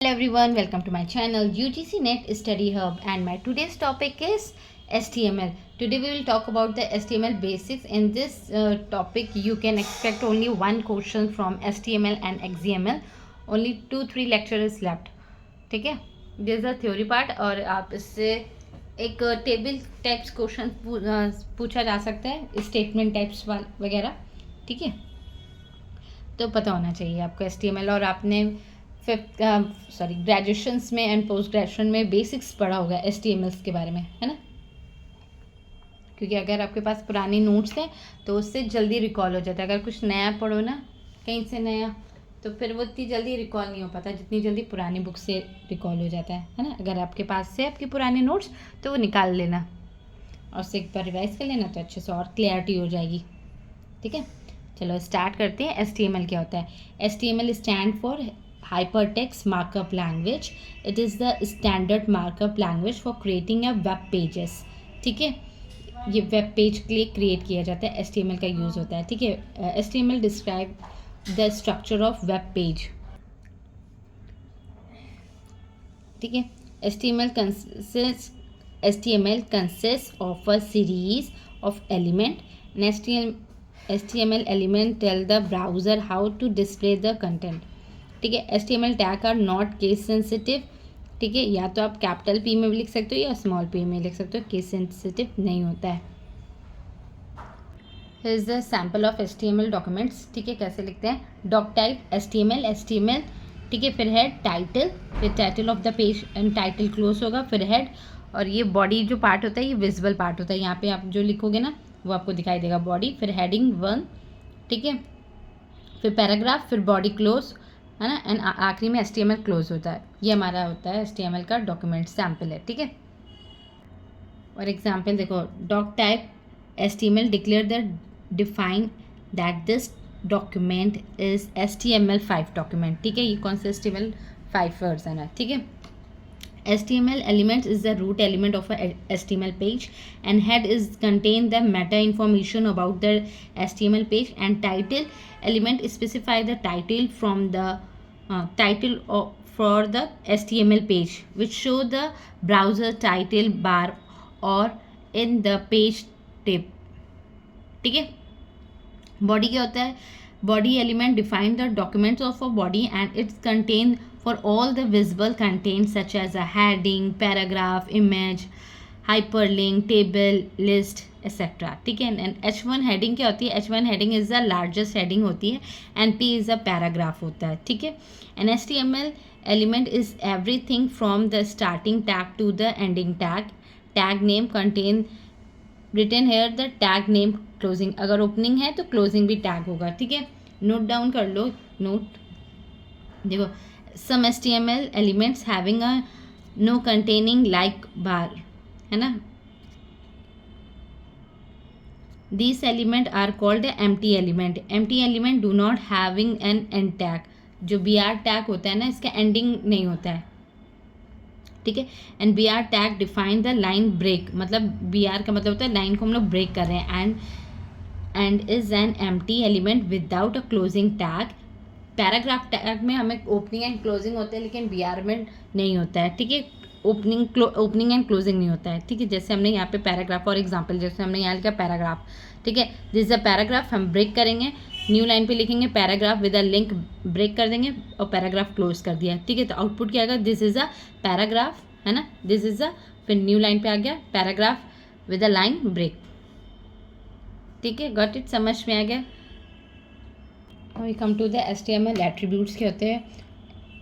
Hello everyone, welcome to my channel UGC Net Study Hub, and my today's topic is HTML. Today we will talk about the HTML basics. In this topic you can expect only one question from HTML and XML. Only 2-3 lectures left. ठीक है, this is the theory part और आप इससे एक table types question पूछा जा सकता है, स्टेटमेंट टाइप्स वगैरह. ठीक है, तो पता होना चाहिए आपको HTML. और आपने ग्रेजुएशंस में एंड पोस्ट ग्रेजुएशन में बेसिक्स पढ़ा होगा HTML के बारे में, है ना. क्योंकि अगर आपके पास पुरानी नोट्स हैं तो उससे जल्दी रिकॉल हो जाता है. अगर कुछ नया पढ़ो ना कहीं से नया, तो फिर वो इतनी जल्दी रिकॉल नहीं हो पाता जितनी जल्दी पुरानी बुक से रिकॉल हो जाता है ना. अगर आपके पास से आपकी पुरानी नोट्स तो वो निकाल लेना और उससे एक बार रिवाइज कर लेना, तो अच्छे से और क्लियरिटी हो जाएगी. ठीक है, चलो स्टार्ट करते हैं. HTML क्या होता है? HTML stand for Hypertext Markup Language. It is the standard markup language for creating a web pages. ठीक है, ये वेब पेज के लिए क्रिएट किया जाता है, HTML का यूज़ होता है. ठीक है, HTML describe the structure of web page. ठीक है, HTML consists of a series of element. And HTML element tell the browser how to display the content. ठीक है, HTML tag are not case sensitive. ठीक है, या तो आप capital P में भी लिख सकते हो या स्मॉल p में लिख सकते हो, केस सेंसिटिव नहीं होता है. Here is the sample of HTML documents. ठीक है, कैसे लिखते हैं? Doc type HTML. ठीक है, फिर हेड टाइटल, फिर title of the page and title close होगा, फिर हेड. और ये बॉडी जो पार्ट होता है ये विजिबल पार्ट होता है. यहाँ पे आप जो लिखोगे ना वो आपको दिखाई देगा बॉडी. फिर हेडिंग 1. ठीक है, फिर पैराग्राफ, फिर बॉडी क्लोज, है ना. एंड आखिरी में HTML क्लोज होता है. ये हमारा होता है HTML का डॉक्यूमेंट सैम्पल है. ठीक है, और एग्जाम्पल देखो. Doc type HTML declare the define that this document is HTML5 document. ठीक है, ये कौन सा HTML5 वर्जन है. ठीक है, HTML element is the root element of a HTML page, and head is contain the meta information about the HTML page, and title element specify the title from the title for the HTML page, which show the browser title bar or in the page tab. ठीक है, body क्या होता है? Body element define the documents of a body and it's contain for all the visible contents such as a heading, paragraph, image, hyperlink, table, list, etc. ठीक है, and H1 heading क्या होती है? H1 heading is the largest heading होती है and P is a paragraph होता है. ठीक है, and HTML element is everything from the starting tag to the ending tag. Tag name contain written here the tag name closing. अगर opening है तो closing भी टैग होगा. ठीक है, नोट डाउन कर लो. नोट देखो, some HTML elements having a no containing like bar, है ना. These element are called empty element. Empty element do not having an end tag. जो BR tag होता है ना, इसका एंडिंग नहीं होता है. ठीक है, and BR tag define the line break. मतलब BR का मतलब होता है लाइन को हम लोग ब्रेक कर रहे हैं. And is an empty element without a closing tag. Paragraph tag में हमें ओपनिंग एंड क्लोजिंग होते हैं, लेकिन BR में नहीं होता है. ठीक है, ओपनिंग एंड क्लोजिंग नहीं होता है. ठीक है, जैसे हमने यहाँ पे पैराग्राफ और एग्जाम्पल, जैसे हमने यहाँ लिखा पैराग्राफ. ठीक है, दिस इज अ पैराग्राफ. हम ब्रेक करेंगे, न्यू लाइन पे लिखेंगे paragraph with a link, break कर देंगे और पैराग्राफ क्लोज कर दिया. ठीक है, तो आउटपुट क्या आएगा? दिस इज अ पैराग्राफ, है ना. दिस इज अ, फिर न्यू लाइन पे आ गया paragraph with a line break. ठीक है, गॉट इट? समझ में आ गया. We come to the HTML attributes के होते हैं.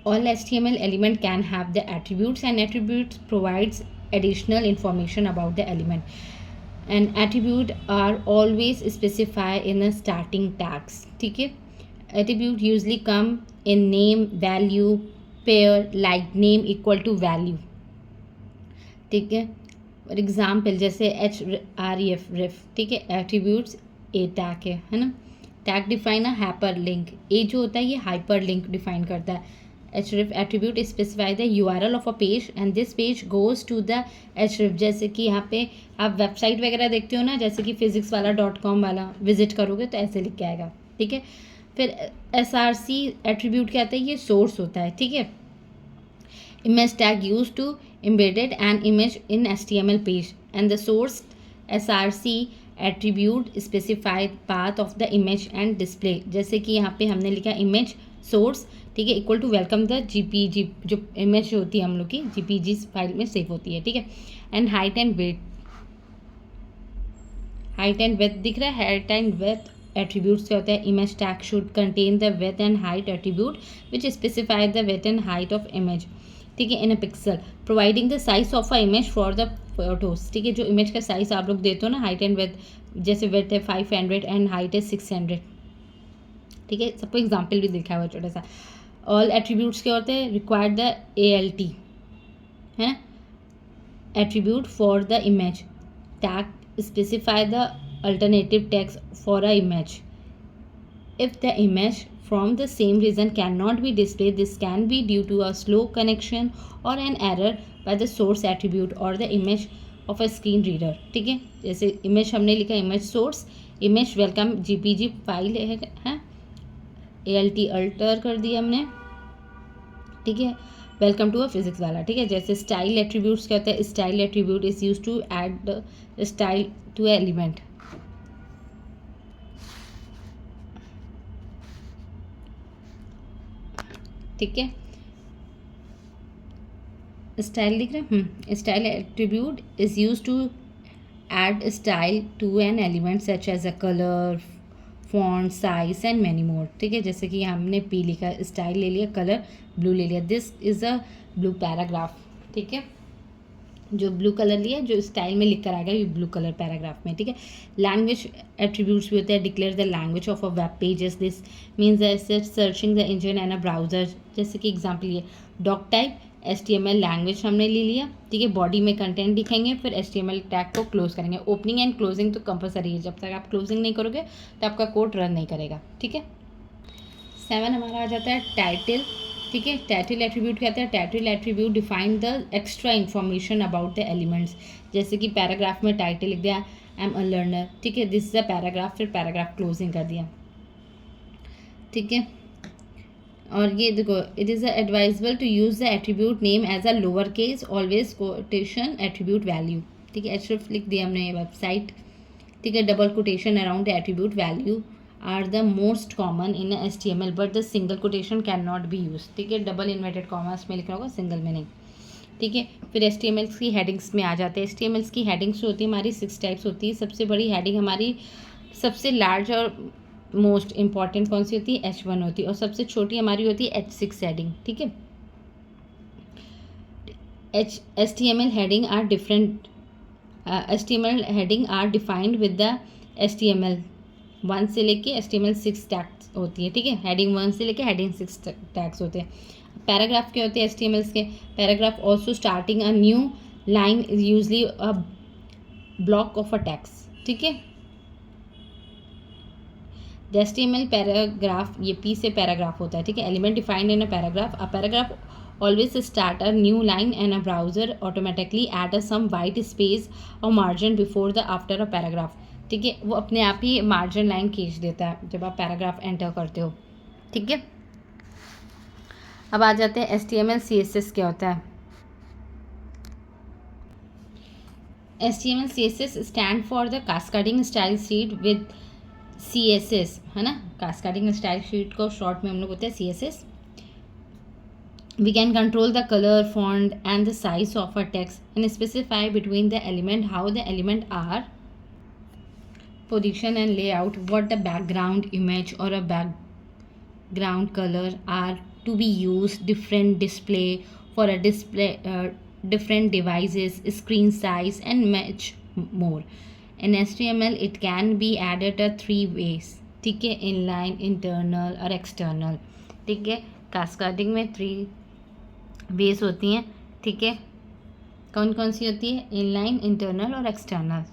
All HTML element can have the attributes and attributes provides additional information about the element. And attribute are always specified in the starting tags. ठीक है, attribute usually come in name, value, pair, like name equal to value. ठीक है, और example जैसे href. ठीक है, attributes ए tag है ना. Tag define a hyperlink. A जो होता है ये हाइपर लिंक डिफाइन करता है. href attribute specify the URL of a page and this page goes to the href. जैसे कि यहाँ पे आप वेबसाइट वगैरह देखते हो ना, जैसे कि फिजिक्स वाला .com वाला विजिट करोगे तो ऐसे लिख के आएगा. ठीक है, फिर SRC एट्रीब्यूट क्या आता है? ये सोर्स होता है. ठीक है, image tag used to embedded an image in HTML page and the source src attribute specify path of the image and display. जैसे कि यहाँ पे हमने लिखा image source, ठीक है, equal to welcome the JPG, जो इमेज होती है हम लोग की जीपीजी फाइल में सेव होती है, ठीक है. And height and weight, height and width दिख रहा है. हाइट एंड वेथ एट्रीब्यूट्स क्या होता है. Image tag should contain the width and height attribute which specify the width and height of image, ठीक है, in a pixel. Providing the size of a image for the photos, ठीक है, जो image का size आप लोग देते हो ना, हाइट एंड वेथ, जैसे वेथ है 500 एंड हाइट है 600, ठीक है. सबको एग्जाम्पल भी दिखा हुआ छोटा सा. ऑल एट्रीब्यूट्स क्या होते हैं. रिक्वायर्ड द ALT है ना, attribute for the image. Tag specify the alternative tags for a image. If the image from the same reason cannot be displayed, this can be due to a slow connection or an error by the source attribute or the image of a screen reader, ठीक है. जैसे image हमने लिखा image source, image welcome GPG file है, ALT alter कर दिया हमने, ठीक है. वेलकम टू अ फिजिक्स वाला, ठीक है. जैसे स्टाइल एट्रीब्यूट्स क्या होता है. Style attribute is use to add the style to element, ठीक है. स्टाइल दिख रहा है. Style attribute is use to add style to an element such as a colour, font, size and many more, ठीक है. जैसे कि हमने पी लिखा, स्टाइल ले लिया, कलर ब्लू ले लिया. This is a blue paragraph, ठीक है. जो ब्लू कलर लिया, जो स्टाइल में लिख कर आ गया, ये ब्लू कलर पैराग्राफ में, ठीक है. लैंग्वेज एट्रीब्यूट्स भी होते हैं. Declare the language of a web pages. This means searching the engine and a browser. जैसे कि एग्जाम्पल ये डॉक टाइप HTML लैंग्वेज हमने ले लिया, ठीक है. बॉडी में कंटेंट दिखेंगे, फिर HTML टैग को क्लोज करेंगे. ओपनिंग एंड क्लोजिंग तो कंपलसरी है. जब तक आप क्लोजिंग नहीं करोगे तो आपका कोड रन नहीं करेगा, ठीक है. 7 हमारा आ जाता है टाइटल, ठीक है. टाइटल एट्रीब्यूट कहते हैं. Title attribute define the extra information about the elements. जैसे कि पैराग्राफ में टाइटल लिख दिया आई एम अ लर्नर, ठीक है. दिस इज अ पैराग्राफ, फिर पैराग्राफ क्लोजिंग कर दिया, ठीक है. और ये देखो, it is advisable to use the attribute name as a lower case always quotation attribute value, ठीक है. एचएफ लिख दिया हमने वेबसाइट, ठीक है. Double quotation around the attribute value are the most common in HTML but the single quotation can not be use, ठीक है. Double inverted commas में लिखना होगा, सिंगल में नहीं, ठीक है. फिर HTML की हेडिंग्स में आ जाते हैं. HTML की हेडिंग्स जो होती है हमारी 6 टाइप्स होती है. सबसे बड़ी हेडिंग हमारी, सबसे लार्ज और मोस्ट इंपॉर्टेंट कौन सी होती है. H1 होती है. और सबसे छोटी हमारी होती है H6 हेडिंग, ठीक है. HTML heading are different. HTML heading are defined with the HTML 1 से लेके HTML 6 टैग्स होती है, ठीक है. हेडिंग 1 से लेके हेडिंग 6 टैग्स होते हैं. पैराग्राफ क्या होते हैं HTML के. Paragraph also starting a new line is usually a block of a text, ठीक है. द HTML पैराग्राफ, ये P से पैराग्राफ होता है, ठीक है. Element defined in a paragraph. A paragraph always start a new line and a browser automatically add a some white space और margin before the after a paragraph, ठीक है. वो अपने आप ही मार्जिन लाइन खींच देता है जब आप पैराग्राफ एंटर करते हो, ठीक है. अब आ जाते हैं HTML CSS क्या होता है. HTML CSS stand for the cascading style sheet with CSS, है ना. कास्केडिंग स्टाइल शीट को शॉर्ट में हम लोग होते हैं CSS. We can control the color, font and the size of a text and specify between the element how the element are position and layout, what the background image or a background color are to be used, different display for a display, different devices, screen size and much more. In HTML it can be added 3 ways, ठीक है. Inline, internal और external, ठीक है. Cascading में 3 veg होती हैं, ठीक है. कौन कौन सी होती है. इनलाइन, इंटरनल और एक्सटर्नल,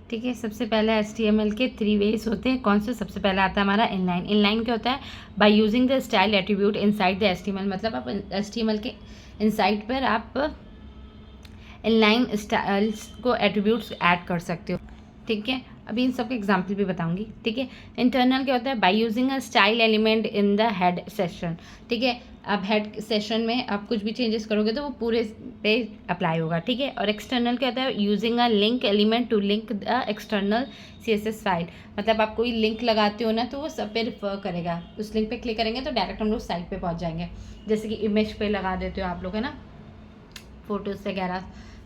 ठीक है. सबसे पहले HTML के 3 वेज होते हैं. कौन से. सबसे पहला आता है हमारा इनलाइन. इनलाइन क्या होता है. By using the style attribute inside the HTML, मतलब आप HTML के इनसाइड पर आप इनलाइन स्टाइल्स को एट्रीब्यूट्स ऐड कर सकते हो, ठीक है. अभी इन सबके एग्जाम्पल भी बताऊंगी, ठीक है. इंटरनल क्या होता है. By using a style element in the head section, ठीक है. आप हेड सेशन में आप कुछ भी चेंजेस करोगे तो वो पूरे पे अप्लाई होगा, ठीक है। और एक्सटर्नल क्या होता है, using a link element to link the external CSS file. मतलब आप कोई लिंक लगाते हो ना तो वो सब पे रिफर करेगा, उस लिंक पे क्लिक करेंगे तो डायरेक्ट हम लोग साइट पे पहुंच जाएंगे। जैसे कि इमेज पे लगा देते हो आप लोग, है ना, फोटोज़ वगैरह,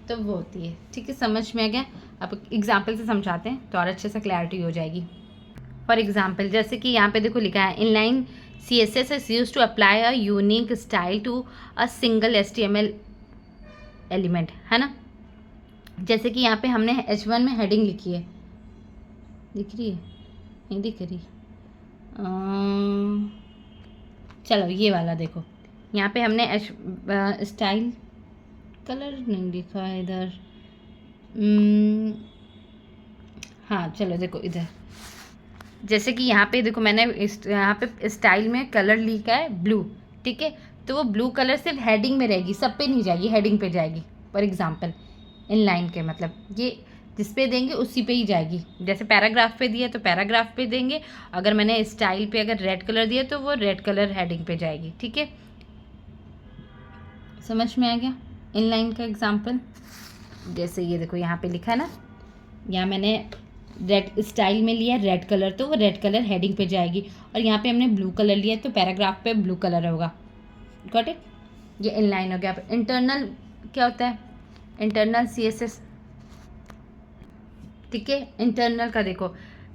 तो वो होती है, ठीक है। समझ में आ गया? अब एग्जाम्पल से समझाते हैं तो और अच्छे से क्लैरिटी हो जाएगी। फॉर एग्जाम्पल जैसे कि यहाँ पे देखो लिखा है, inline CSS is used to apply a unique style to a single HTML element, है ना। जैसे कि यहाँ पे हमने H1 में हेडिंग लिखी है, दिख रही है? नहीं दिख रही? चलो ये वाला देखो, यहाँ पे हमने स्टाइल कलर नहीं लिखा है इधर। हाँ चलो देखो इधर, जैसे कि यहाँ पे देखो मैंने यहाँ पे स्टाइल में कलर लिखा है ब्लू, ठीक है। तो वो ब्लू कलर सिर्फ हेडिंग में रहेगी, सब पे नहीं जाएगी, हेडिंग पे जाएगी। फॉर एग्जांपल इनलाइन के मतलब ये जिस पे देंगे उसी पे ही जाएगी। जैसे पैराग्राफ पे दिया तो पैराग्राफ पे देंगे, अगर मैंने स्टाइल पे अगर रेड कलर दिया तो वो रेड कलर हेडिंग पे जाएगी, ठीक है। समझ में आ गया इनलाइन का एग्जाम्पल? जैसे ये देखो यहाँ पे लिखा है ना, यहाँ मैंने रेड स्टाइल में लिया रेड कलर, तो वो रेड कलर हेडिंग पे जाएगी। और यहाँ पे हमने ब्लू कलर लिया तो पैराग्राफ पे ब्लू कलर होगा। Got it? ये इनलाइन हो गया। इंटरनल क्या होता है? इंटरनल CSS, ठीक है। इंटरनल का देखो,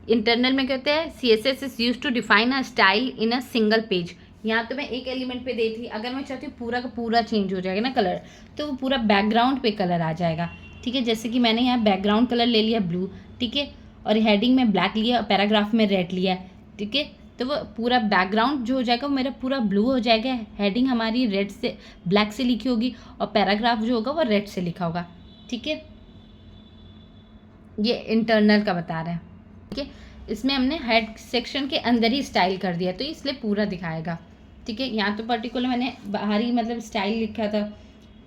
इंटरनल में क्या होता है, CSS is use to define a style in a single page. यहाँ तो मैं एक एलिमेंट पे दी थी, अगर मैं चाहती हूँ पूरा का पूरा चेंज हो जाएगा ना कलर, तो वो पूरा बैकग्राउंड पे कलर आ जाएगा, ठीक है। जैसे कि मैंने यहाँ बैकग्राउंड कलर ले लिया ब्लू, ठीक है, और हेडिंग में ब्लैक लिया और पैराग्राफ में रेड लिया, ठीक है। तो वो पूरा बैकग्राउंड जो हो जाएगा वो मेरा पूरा ब्लू हो जाएगा, हेडिंग हमारी रेड से ब्लैक से लिखी होगी और पैराग्राफ जो होगा वो रेड से लिखा होगा, ठीक है। ये इंटरनल का बता रहे हैं, ठीक है। इसमें हमने हेड सेक्शन के अंदर ही स्टाइल कर दिया तो इसलिए पूरा दिखाएगा, ठीक है। यहाँ तो पर्टिकुलर मैंने बाहरी मतलब स्टाइल लिखा था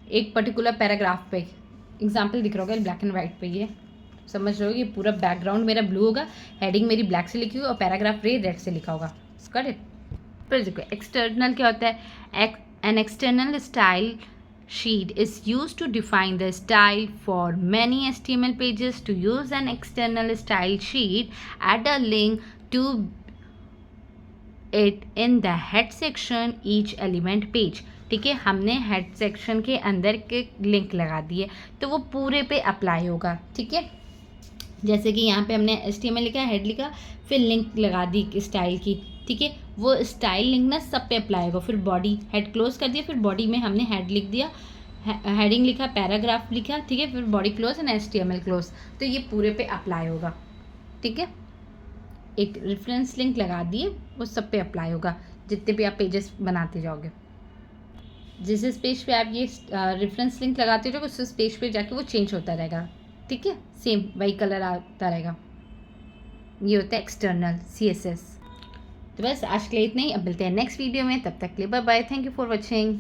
एक पर्टिकुलर पैराग्राफ पे, एग्जाम्पल दिख रहा होगा ब्लैक एंड वाइट पे, ये समझ रहे हो, ये पूरा बैकग्राउंड मेरा ब्लू होगा, हेडिंग मेरी ब्लैक से लिखी होगी और पैराग्राफ रेड से लिखा होगा। करेक्ट? फिर देखो एक्सटर्नल क्या होता है, an external style sheet is used to define the style for many HTML pages. To use an external style sheet, add a link to it in the head section each element page, ठीक है। हमने head section के अंदर के link लगा दिए तो वो पूरे पे अप्लाई होगा, ठीक है। जैसे कि यहाँ पे हमने HTML लिखा, हेड लिखा, फिर लिंक लगा दी स्टाइल की, ठीक है। वो स्टाइल लिंक ना सब पे अप्लाई होगा। फिर बॉडी, हेड क्लोज कर दिया, फिर बॉडी में हमने हेड लिख दिया, हेडिंग लिखा, पैराग्राफ लिखा, ठीक है, फिर body close and HTML close, तो ये पूरे पे अप्लाई होगा, ठीक है। एक रेफरेंस लिंक लगा दिए, वो सब पे अप्लाई होगा जितने भी आप पेजेस बनाते जाओगे। जिस जिस पेज पे आप ये रेफरेंस लिंक लगाते हो उस पेज पे जाके वो चेंज होता रहेगा, ठीक है, सेम वही कलर आता रहेगा। ये होता है एक्सटर्नल CSS। तो बस आज के लिए इतना ही, अब मिलते हैं नेक्स्ट वीडियो में, तब तक के लिए bye bye, thank you for watching.